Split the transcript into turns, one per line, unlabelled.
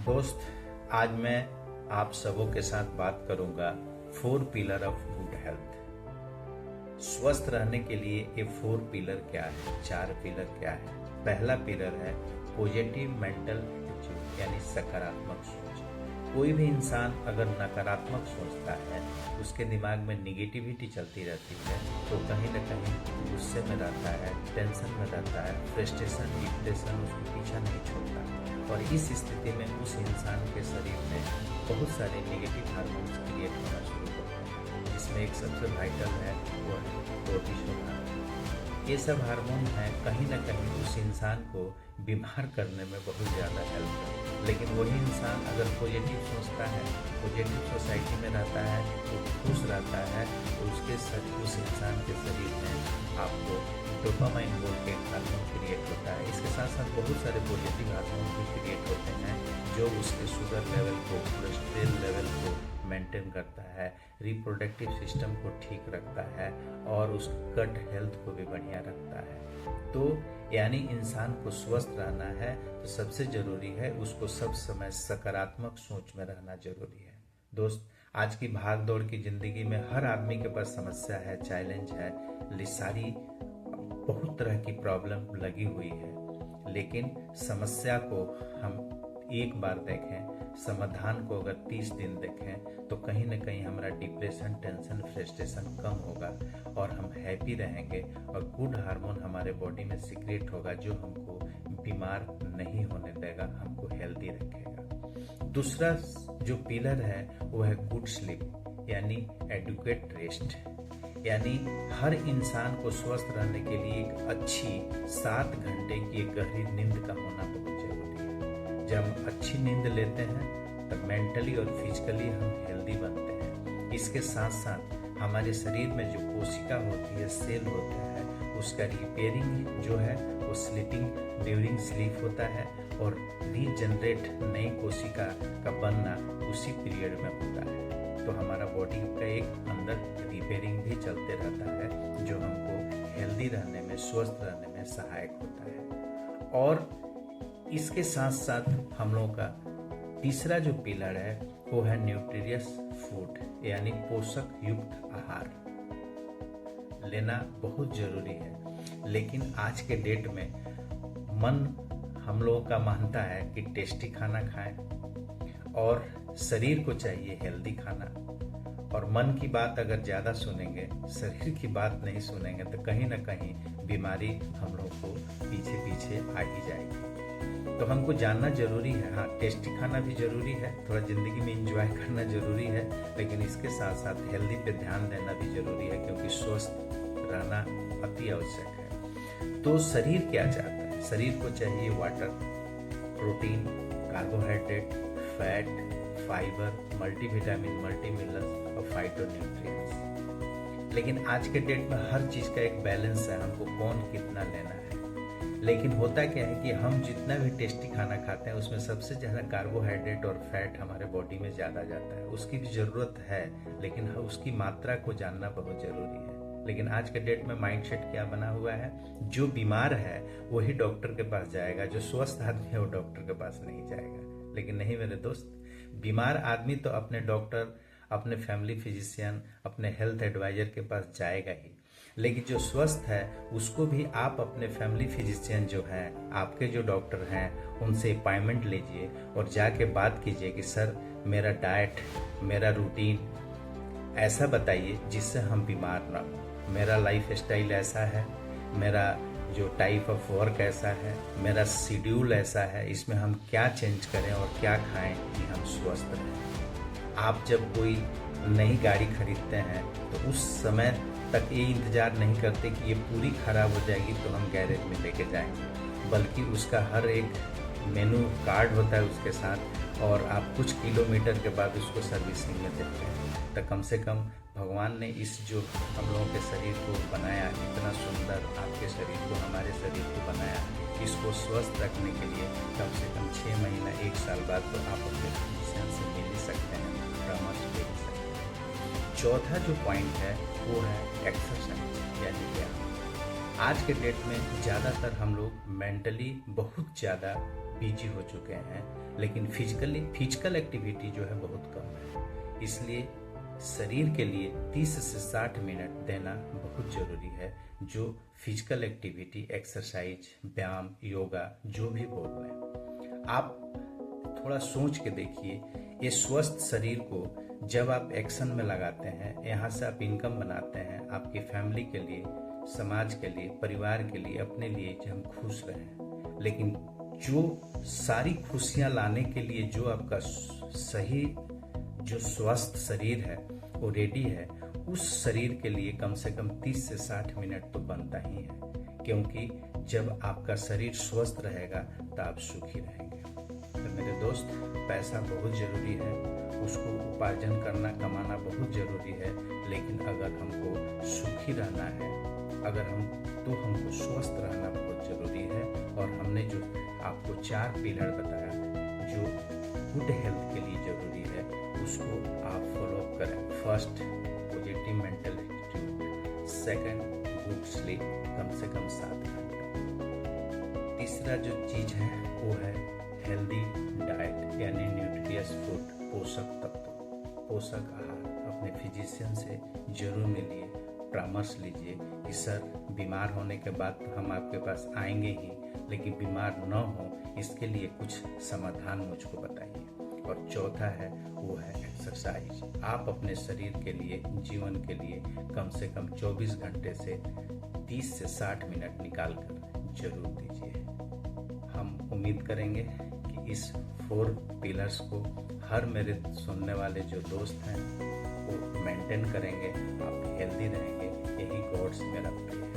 दोस्त, आज मैं आप सबों के साथ बात करूंगा 4 पिलर ऑफ गुड हेल्थ। स्वस्थ रहने के लिए ये 4 पिलर क्या है, 4 पिलर क्या है। पहला पिलर है पॉजिटिव मेंटल एटीट्यूड, यानी सकारात्मक सोच। कोई भी इंसान अगर नकारात्मक सोचता है, उसके दिमाग में निगेटिविटी चलती रहती है, तो कहीं न कहीं गुस्से में रहता है, टेंशन में रहता है, फ्रस्ट्रेशन, डिप्रेशन उसको पीछा नहीं छोड़ता। और इस स्थिति में उस इंसान के शरीर में बहुत सारे नेगेटिव हार्मोन्स क्रिएट होना शुरू होते हैं, जिसमें एक सबसे वाइटल है वो है कोर्टिसोल हार्मोन। ये सब हार्मोन हैं कहीं ना कहीं उस इंसान को बीमार करने में बहुत ज़्यादा हेल्प करते हैं। लेकिन वही इंसान अगर पॉजिटिव सोचता है, पॉजिटिव सोसाइटी में रहता है, वो खुश रहता है, तो उस इंसान के शरीर में आपको डोपामाइन बोल के हार्मोन क्रिएट होता है। इसके साथ साथ बहुत सारे पॉजिटिव हार्मोन भी क्रिएट होते हैं जो उसके शुगर लेवल को, कोलेस्ट्रॉल लेवल को मेंटेन करता है, रिप्रोडक्टिव सिस्टम को ठीक रखता है और उस गट हेल्थ को भी बढ़िया रखता है। तो यानी इंसान को स्वस्थ रहना है तो सबसे जरूरी है उसको सब समय सकारात्मक सोच में रहना जरूरी है। दोस्त, आज की भाग दौड़ की जिंदगी में हर आदमी के पास समस्या है, चैलेंज है, सारी बहुत तरह की प्रॉब्लम लगी हुई है। लेकिन समस्या को हम एक बार देखें, समाधान को अगर 30 दिन देखें तो कहीं ना कहीं हमारा डिप्रेशन, टेंशन, फ्रस्ट्रेशन कम होगा और हम हैप्पी रहेंगे और गुड हार्मोन हमारे बॉडी में सीक्रेट होगा जो हमको बीमार नहीं होने देगा, हमको हेल्दी रखेगा। दूसरा जो पिलर है वो है गुड स्लीप, यानी एडुकेट रेस्ट। यानी हर इंसान को स्वस्थ रहने के लिए एक अच्छी 7 घंटे की एक गहरी नींद का होना बहुत जरूरी है। जब हम अच्छी नींद लेते हैं तब मेंटली और फिजिकली हम हेल्दी बनते हैं। इसके साथ साथ हमारे शरीर में जो कोशिका होती है, सेल होता है, उसका रिपेयरिंग जो है वो स्लीपिंग ड्यूरिंग स्लीप होता है और रीजनरेट नई कोशिका का बनना उसी पीरियड में होता है। तो हमारा बॉडी का एक अंदर रिपेयरिंग भी चलते रहता है जो हमको हेल्दी रहने में, स्वस्थ रहने में सहायक होता है। और इसके साथ साथ हम लोगों का तीसरा जो पिलर है वो है न्यूट्रिशियस फूड, यानी पोषक युक्त आहार लेना बहुत जरूरी है। लेकिन आज के डेट में मन हम लोगों का मानता है कि टेस्टी खाना खाएं और शरीर को चाहिए हेल्दी खाना, और मन की बात अगर ज़्यादा सुनेंगे, शरीर की बात नहीं सुनेंगे तो कहीं ना कहीं बीमारी हम लोग को पीछे पीछे आ ही जाएगी। तो हमको जानना जरूरी है, हाँ टेस्टी खाना भी जरूरी है, थोड़ा ज़िंदगी में एंजॉय करना जरूरी है, लेकिन इसके साथ साथ हेल्दी पे ध्यान देना भी जरूरी है क्योंकि स्वस्थ रहना अति आवश्यक है। तो शरीर क्या चाहता है? शरीर को चाहिए water, protein, carbohydrate, fat, fibre, multivitamin, multiminerals और फाइटोन्यूट्रिएंट्स। लेकिन आज के डेट में हर चीज का एक बैलेंस है, हमको कौन कितना लेना है। लेकिन होता क्या है कि हम जितना भी टेस्टी खाना खाते हैं उसमें सबसे ज्यादा कार्बोहाइड्रेट और फैट हमारे बॉडी में ज्यादा जाता है। उसकी भी जरूरत है लेकिन उसकी मात्रा को जानना बहुत जरूरी है। लेकिन आज के डेट में माइंडसेट क्या बना हुआ है, जो बीमार है वही डॉक्टर के पास जाएगा, जो स्वस्थ आदमी है वो डॉक्टर के पास नहीं जाएगा। लेकिन नहीं मेरे दोस्त, बीमार आदमी तो अपने डॉक्टर, अपने फैमिली फिजिशियन, अपने हेल्थ एडवाइजर के पास जाएगा ही। लेकिन जो स्वस्थ है उसको भी आप अपने फैमिली फिजिशियन जो हैं, आपके जो डॉक्टर हैं, उनसे अपॉइंटमेंट लीजिए और जाके बात कीजिए कि सर मेरा डाइट, मेरा रूटीन ऐसा बताइए जिससे हम बीमार ना हो, मेरा लाइफ स्टाइल ऐसा है, मेरा जो टाइप ऑफ वर्क ऐसा है, मेरा शेड्यूल ऐसा है, इसमें हम क्या चेंज करें और क्या खाएं कि हम स्वस्थ रहें। आप जब कोई नई गाड़ी खरीदते हैं तो उस समय तक ये इंतजार नहीं करते कि ये पूरी खराब हो जाएगी तो हम गैरेज में लेके जाएंगे, बल्कि उसका हर एक मेनू कार्ड होता है उसके साथ और आप कुछ किलोमीटर के बाद उसको सर्विसिंग में देते हैं। तो कम से कम भगवान ने इस जो हम लोगों के शरीर को बनाया, इतना सुंदर आपके शरीर को, हमारे शरीर को बनाया, इसको स्वस्थ रखने के लिए कम से कम 6 महीना 1 साल बाद तो आप अपने फिजिशियन से मिल ही सकते हैं, परामर्श ले ही सकते हैं। चौथा जो पॉइंट है वो है एक्सरसाइज, यानी क्या। आज के डेट में ज़्यादातर हम लोग मेंटली बहुत ज़्यादा बिजी हो चुके हैं, लेकिन फिजिकल एक्टिविटी जो है बहुत कम है। इसलिए शरीर के लिए 30 से 60 मिनट देना बहुत जरूरी है। जो फिजिकल एक्टिविटी, एक्सरसाइज, व्यायाम, योगा जो भी बोल रहे हैं, आप थोड़ा सोच के देखिए। ये स्वस्थ शरीर को जब आप एक्शन में लगाते हैं, यहाँ से आप इनकम बनाते हैं आपकी फैमिली के लिए, समाज के लिए, परिवार के लिए, अपने लिए, कि हम खुश रहें। लेकिन जो सारी खुशियाँ लाने के लिए जो आपका सही जो स्वस्थ शरीर है वो रेडी है, उस शरीर के लिए कम से कम 30 से 60 मिनट तो बनता ही है। क्योंकि जब आपका शरीर स्वस्थ रहेगा तो आप सुखी रहेंगे। तो मेरे दोस्त, पैसा बहुत ज़रूरी है, उसको उपार्जन करना, कमाना बहुत ज़रूरी है। लेकिन अगर हमको सुखी रहना है, तो हमको स्वस्थ रहना बहुत ज़रूरी है। और हमने जो आपको 4 पिलर बताया जो गुड हेल्थ के लिए ज़रूरी है, उसको आप फॉलो करें। First, positive mental attitude. Second, good sleep, कम से कम 7 घंटे। तीसरा जो चीज़ है वो है हेल्दी डाइट, यानी न्यूट्रिशियस फूड, पोषक तत्व, पोषक आहार। अपने फिजिशियन से जरूर मिलिए, परामर्श लीजिए कि सर बीमार होने के बाद तो हम आपके पास आएंगे ही, लेकिन बीमार न हो इसके लिए कुछ समाधान मुझको बताइए। और चौथा है वो है एक्सरसाइज। आप अपने शरीर के लिए, जीवन के लिए कम से कम 24 घंटे से 30 से 60 मिनट निकाल कर जरूर दीजिए। हम उम्मीद करेंगे कि इस 4 पिलर्स को हर मेरे सुनने वाले जो दोस्त हैं वो मेंटेन करेंगे, आप हेल्दी रहेंगे। यही गॉड्स मेरा प्रेयर है।